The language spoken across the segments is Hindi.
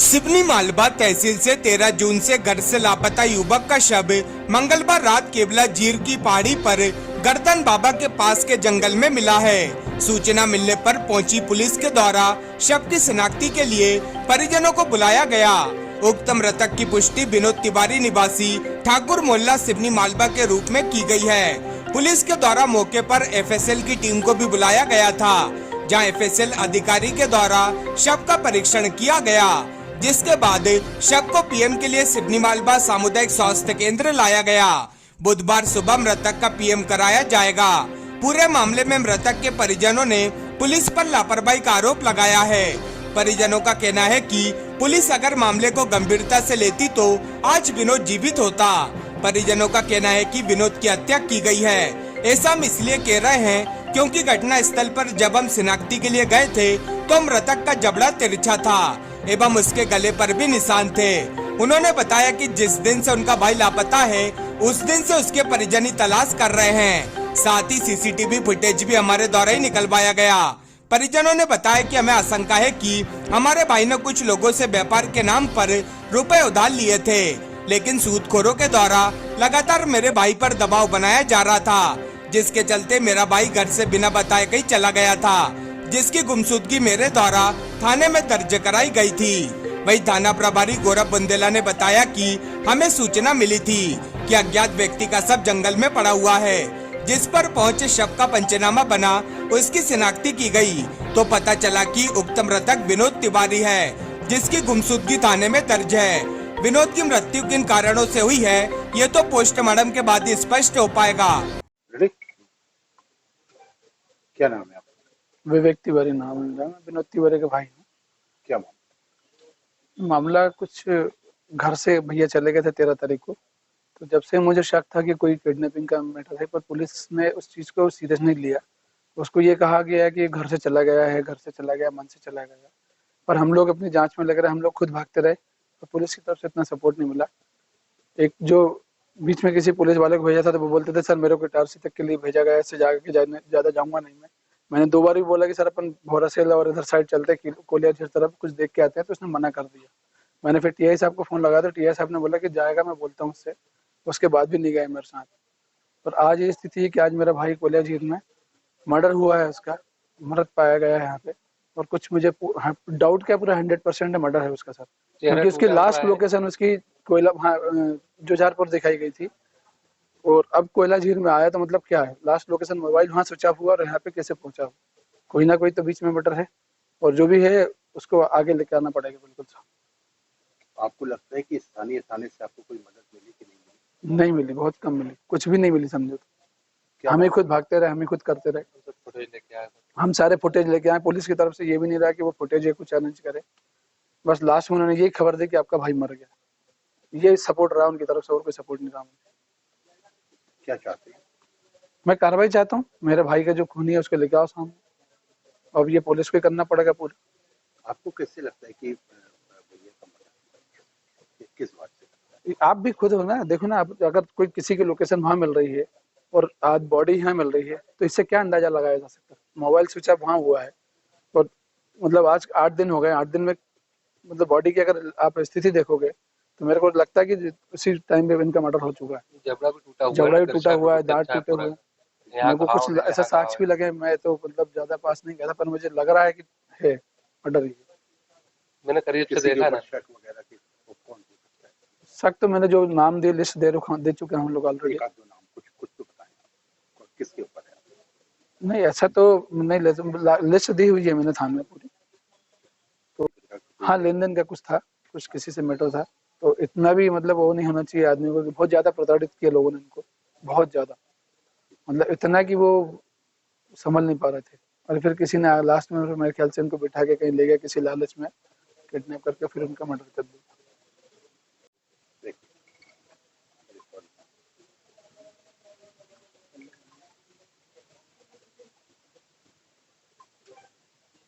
सिवनी मालवा तहसील से 13 जून से घर से लापता युवक का शव मंगलवार रात केवला जीर की पहाड़ी पर गर्दन बाबा के पास के जंगल में मिला है। सूचना मिलने पर पहुंची पुलिस के द्वारा शव की शिनाख्ती के लिए परिजनों को बुलाया गया। उक्त मृतक की पुष्टि विनोद तिवारी निवासी ठाकुर मोहल्ला सिवनी मालवा के रूप में की गई है। पुलिस के द्वारा मौके पर एफएसएल की टीम को भी बुलाया गया था, जहां एफएसएल अधिकारी के द्वारा शव का परीक्षण किया गया, जिसके बाद शव को पीएम के लिए सिवनी मालवा सामुदायिक स्वास्थ्य केंद्र लाया गया। बुधवार सुबह मृतक का पीएम कराया जाएगा। पूरे मामले में मृतक के परिजनों ने पुलिस पर लापरवाही का आरोप लगाया है। परिजनों का कहना है कि पुलिस अगर मामले को गंभीरता से लेती तो आज विनोद जीवित होता। परिजनों का कहना है कि विनोद की हत्या की गई है। ऐसा हम इसलिए कह रहे हैं क्योंकि घटना स्थल पर जब हम शिनाख्ती के लिए गए थे तो मृतक का जबड़ा तिरछा था एवं उसके गले पर भी निशान थे। उन्होंने बताया कि जिस दिन से उनका भाई लापता है उस दिन से उसके परिजन तलाश कर रहे हैं। साथ ही सीसीटीवी फुटेज भी हमारे द्वारा ही निकलवाया गया। परिजनों ने बताया कि हमें आशंका है कि हमारे भाई ने कुछ लोगों से व्यापार के नाम पर रुपए उधार लिए थे, लेकिन सूदखोरों के द्वारा लगातार मेरे भाई पर दबाव बनाया जा रहा था, जिसके चलते मेरा भाई घर से बिना बताए कहीं चला गया था, जिसकी गुमशुदगी मेरे द्वारा थाने में दर्ज कराई गई थी। वही थाना प्रभारी गौरव बुंदेला ने बताया कि हमें सूचना मिली थी कि अज्ञात व्यक्ति का शव जंगल में पड़ा हुआ है, जिस पर पहुंचे शव का पंचनामा बना, उसकी शिनाख्ती की गई तो पता चला कि उक्त मृतक विनोद तिवारी है, जिसकी गुमशुदगी थाने में दर्ज है। विनोद की मृत्यु किन कारणों से हुई है ये तो पोस्टमार्टम के बाद ही स्पष्ट हो पाएगा। क्या नाम है आपका? विवेक तिवारी नाम है, विनोद तिवारी के भाई हूँ। क्या मामला कुछ घर से भैया चले गए थे 13 तारीख को, तो जब से मुझे शक था कि कोई किडनैपिंग का मैटर है, पर पुलिस ने उस चीज़ को सीरियस नहीं लिया। उसको ये कहा गया है कि घर से चला गया है, घर से चला गया, मन से चला गया, पर हम लोग अपनी जांच में लग रहे, हम लोग खुद भागते रहे तो पुलिस की तरफ से इतना सपोर्ट नहीं मिला। एक जो बीच में किसी पुलिस वाले को भेजा था तो वो बोलते थे सर मेरे को इटारसी तक के लिए भेजा गया, इससे जाके ज़्यादा जाऊँगा नहीं मैं। मैंने 2 बार भी बोला कि सर अपन भोरासेल और इधर साइड चलते कोलिया जिस तरफ कुछ देख के आते हैं, तो उसने मना कर दिया। मैंने फिर टीआई साहब को फ़ोन लगाया तो टीआई साहब ने बोला कि जाएगा, मैं बोलता हूँ उससे। उसके बाद भी नहीं गए मेरे साथ। और आज ये स्थिति है कि आज मेरा भाई कोलिया झील में मर्डर हुआ है, उसका मृत पाया गया है यहाँ पे। और कुछ मुझे डाउट क्या पूरा 100% मर्डर है उसका सर, क्योंकि उसकी लास्ट लोकेशन उसकी कोयला जुझारपुर दिखाई गई थी और अब कोयला झील में आया, तो मतलब क्या है लास्ट लोकेशन मोबाइल वहाँ स्विच ऑफ हुआ और यहाँ पे कैसे पहुंचा? कोई ना कोई तो बीच में मर्डर है और जो भी है उसको आगे लेके आना पड़ेगा। बिल्कुल सर। आपको लगता है कि स्थानीय थाने से आपको कोई मदद मिली कि नहीं मिली? नहीं मिली, बहुत कम मिली, कुछ भी नहीं मिली समझो तो। हम ही खुद भागते रहे, हम ही खुद करते रहे। फुटेज लेके आए, हम सारे फुटेज लेके आए। पुलिस की तरफ से ये भी नहीं रहा कि वो फुटेज को चैलेंज करे। बस लास्ट में उन्होंने यही खबर दी कि आपका भाई मर गया, ये सपोर्ट रहा उनकी तरफ से, और कोई सपोर्ट नहीं रहा। क्या चाहते हैं? मैं कार्रवाई चाहता हूँ, मेरे भाई का जो खूनी है उसको लेके आओ सामने। अब ये पुलिस को करना पड़ेगा पूरा। आपको कैसे लगता है कि भैया का मर्डर किस बात से लगता है? आप भी खुद हो ना, देखो ना, आप अगर कोई किसी की लोकेशन वहाँ मिल रही है और आज बॉडी यहाँ मिल रही है, तो इससे क्या अंदाजा लगाया जा सकता है? मोबाइल स्विच ऑफ वहाँ हुआ है और मतलब आज 8 दिन हो गए, 8 दिन में मतलब बॉडी की अगर आप स्थिति देखोगे तो मेरे को लगता है कि उसी टाइम पे इनका मर्डर हो चुका है। जबड़ा भी टूटा हुआ है, दांत टूटे हुए हैं, मेरे को कुछ ऐसा साक्ष्य भी लगे। मैं तो मतलब ज्यादा पास नहीं गया था, पर मुझे लग रहा है कि है मर्डर ही। मैंने करीब से देखा ना। शक वगैरह की वो कौन हो सकता है? शक तो मैंने जो नाम दिए, लिस्ट दे चुके हैं हम लोग ऑलरेडी। एक आध दो नाम कुछ तो बताएं आप, किसके ऊपर है? नहीं ऐसा तो नहीं, लिस्ट दी हुई है मैंने थाने में पूरी। तो हाँ, लेन देन का कुछ था, कुछ किसी से मैटर था, तो इतना भी मतलब वो नहीं होना चाहिए आदमी को। बहुत ज्यादा प्रताड़ित किया लोगों ने इनको, बहुत ज्यादा, मतलब इतना कि वो संभल नहीं पा रहे थे। और फिर किसी ने लास्ट में मेरे ख्याल से इनको बिठा के कहीं ले गया किसी लालच में, किडनैप करके फिर उनका मर्डर कर दिया।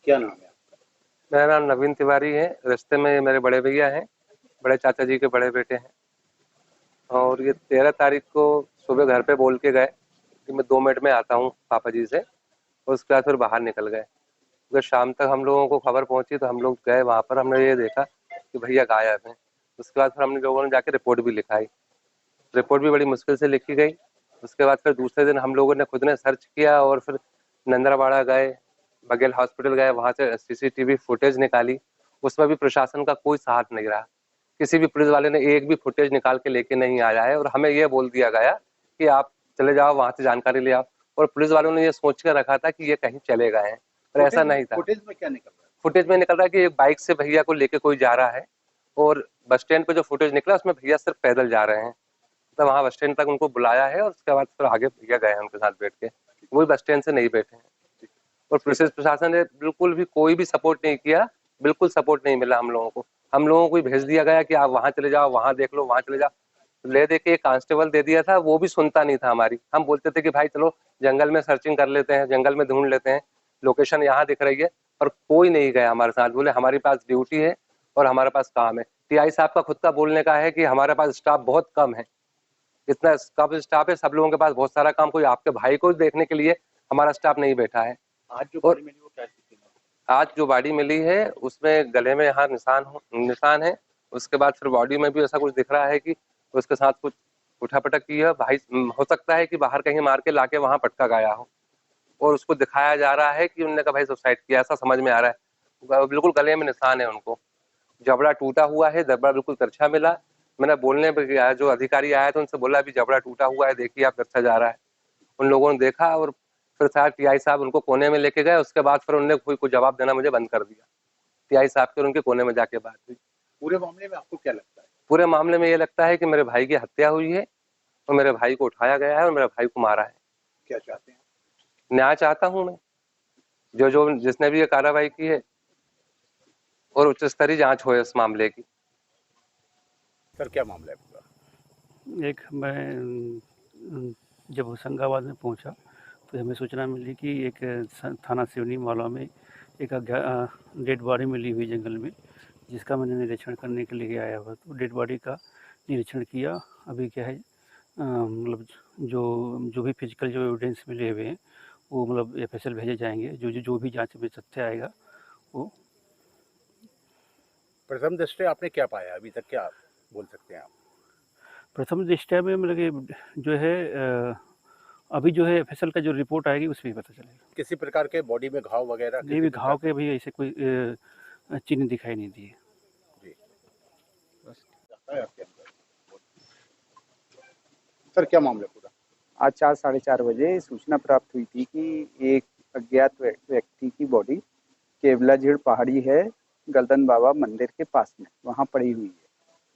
क्या नाम है आपका? मेरा नाम नवीन तिवारी है। रिश्ते में मेरे बड़े भैया हैं, बड़े चाचा जी के बड़े बेटे हैं। और ये 13 तारीख को सुबह घर पे बोल के गए कि मैं 2 मिनट में आता हूँ पापा जी से, और उसके बाद फिर बाहर निकल गए। क्योंकि शाम तक हम लोगों को खबर पहुंची तो हम लोग गए वहाँ पर, हमने ये देखा कि भैया गायब हैं। उसके बाद फिर हमने लोगों ने जाके रिपोर्ट भी लिखाई। रिपोर्ट भी बड़ी मुश्किल से लिखी गई। उसके बाद फिर दूसरे दिन हम लोगों ने खुद ने सर्च किया और फिर नंदराबाड़ा गए, बघेल हॉस्पिटल गए, वहां से सीसीटीवी फुटेज निकाली। उसमें भी प्रशासन का कोई साथ नहीं रहा। किसी भी पुलिस वाले ने एक भी फुटेज निकाल के लेके नहीं आया है और हमें यह बोल दिया गया कि आप चले जाओ वहां से जानकारी ले आओ, और पुलिस वालों ने ये सोच कर रखा था कि ये कहीं चले गए हैं, पर ऐसा नहीं था। फुटेज में क्या निकल रहा है? फुटेज में निकल रहा है कि एक बाइक से भैया को लेके कोई जा रहा है, और बस स्टैंड पे जो फुटेज निकला उसमें भैया सिर्फ पैदल जा रहे हैं। तो वहाँ बस स्टैंड तक उनको बुलाया है और उसके बाद फिर आगे भैया गए हैं उनके साथ बैठ के, वही बस स्टैंड से नहीं बैठे हैं। और पुलिस प्रशासन ने बिल्कुल भी कोई भी सपोर्ट नहीं किया, बिल्कुल सपोर्ट नहीं मिला हम लोगों को। हम लोगों को ही भेज दिया गया कि आप वहां चले जाओ, वहां देख लो, वहां चले जाओ। ले दे के एक कांस्टेबल दे दिया था, वो भी सुनता नहीं था हमारी। हम बोलते थे कि भाई चलो जंगल में सर्चिंग कर लेते हैं, जंगल में ढूंढ लेते हैं, लोकेशन यहाँ दिख रही है, पर कोई नहीं गया हमारे साथ। बोले हमारे पास ड्यूटी है और हमारे पास काम है। टीआई साहब का खुद का बोलने का है कि हमारे पास स्टाफ बहुत कम है, इतना कम स्टाफ है, सब लोगों के पास बहुत सारा काम, कोई आपके भाई को देखने के लिए हमारा स्टाफ नहीं बैठा है। आज जो बॉडी मिली वो क्या स्थिति में? आज जो बॉडी मिली है उसमें गले में यहाँ निशान है। उसके बाद फिर बॉडी में भी ऐसा कुछ दिख रहा है कि उसके साथ कुछ उठापटक की है। भाई हो सकता है कि बाहर कहीं मार के लाके वहां पटका गया हो, और उसको दिखाया जा रहा है कि उन्होंने कहा भाई सुसाइड किया, ऐसा समझ में आ रहा है। बिल्कुल गले में निशान है, उनको जबड़ा टूटा हुआ है, जबड़ा बिल्कुल तिरछा मिला। मैंने बोलने पे गया, जो अधिकारी आया तो उनसे बोला अभी जबड़ा टूटा हुआ है, देखिए आप, तिरछा जा रहा है। उन लोगों ने देखा और फिर साहब टीआई साहब उनको कोने में लेके गए। उसके बाद फिर उन्होंने कोई जवाब देना मुझे बंद कर दिया। टीआई साहब के और उनके कोने में जाके बात हुई। पूरे मामले में आपको क्या लगता है? पूरे मामले में ये लगता है कि मेरे भाई की हत्या हुई है और मेरे भाई को उठाया गया है और मेरे भाई को मारा है। क्या चाहते हैं? न्याय चाहता हूं मैं, जो जिसने भी ये कार्रवाई की है, और उच्च स्तरीय जांच हो इस मामले की। सर क्या मामला है पूरा? एक मैं जब होशंगाबाद में पहुंचा तो हमें सूचना मिली कि एक थाना सिवनी माला में एक डेड बॉडी मिली हुई जंगल में, जिसका मैंने निरीक्षण करने के लिए आया हुआ। तो डेड बॉडी का निरीक्षण किया। अभी क्या है, मतलब जो भी फिजिकल जो एविडेंस मिले हुए हैं वो मतलब एफएसएल भेजे जाएंगे। जो भी जांच में तथ्य आएगा वो। प्रथम दृष्टया आपने क्या पाया अभी तक, क्या बोल सकते हैं आप? प्रथम दृष्टया में मतलब कि जो है अभी जो है एफएसएल का जो रिपोर्ट आएगी उसमें पता चलेगा। किसी प्रकार के बॉडी में घाव वगैरह? नहीं, भी घाव के भी ऐसे कोई चिन्ह दिखाई नहीं दिए। सर क्या मामला पूरा? आज 4 साढ़े 4 बजे सूचना प्राप्त हुई थी कि एक अज्ञात व्यक्ति की बॉडी केवला झीड़ पहाड़ी है, गलदन बाबा मंदिर के पास में वहां पड़ी हुई है।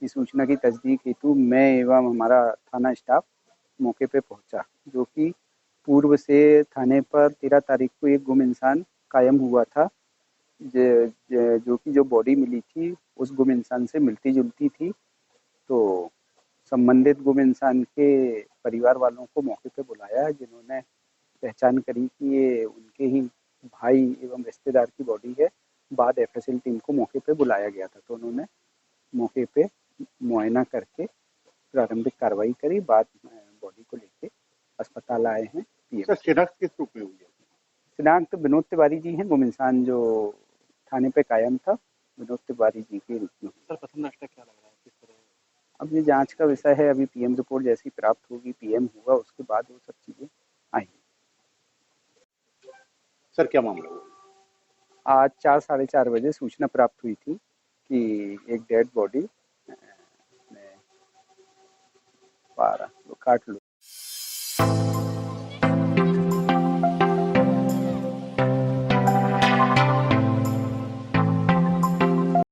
इस सूचना की तस्दीक हेतु मैं एवं हमारा थाना स्टाफ मौके पे पहुंचा, जो कि पूर्व से थाने पर 13 तारीख को एक गुम इंसान कायम हुआ था, जो कि जो बॉडी मिली थी उस गुम इंसान से मिलती जुलती थी। तो संबंधित गुम इंसान के परिवार वालों को मौके पे बुलाया, जिन्होंने पहचान करी कि ये उनके ही भाई एवं रिश्तेदार की बॉडी है। बाद एफएसएल टीम को मौके पे बुलाया गया था, तो उन्होंने मौके पे मुआयना करके प्रारंभिक कार्रवाई करी। बाद बॉडी को लेके अस्पताल आए हैं। सर शिनाख्त किस रूप में हुई है? शिनाख्त विनोद तिवारी जी हैं, गुम इंसान जो थाने पे कायम था, विनोद तिवारी जी के रूप में। सर प्रथम दृष्टया क्या लग रहा है, किस तरह? अब ये जांच का विषय है। अभी पीएम रिपोर्ट जैसी प्राप्त होगी, पीएम होगा, उसके बाद वो सब चीजें आएंगी। सर क्या मामला हुआ? आज 4 साढ़े 4 बजे सूचना प्राप्त हुई थी कि एक डेड बॉडी काट लो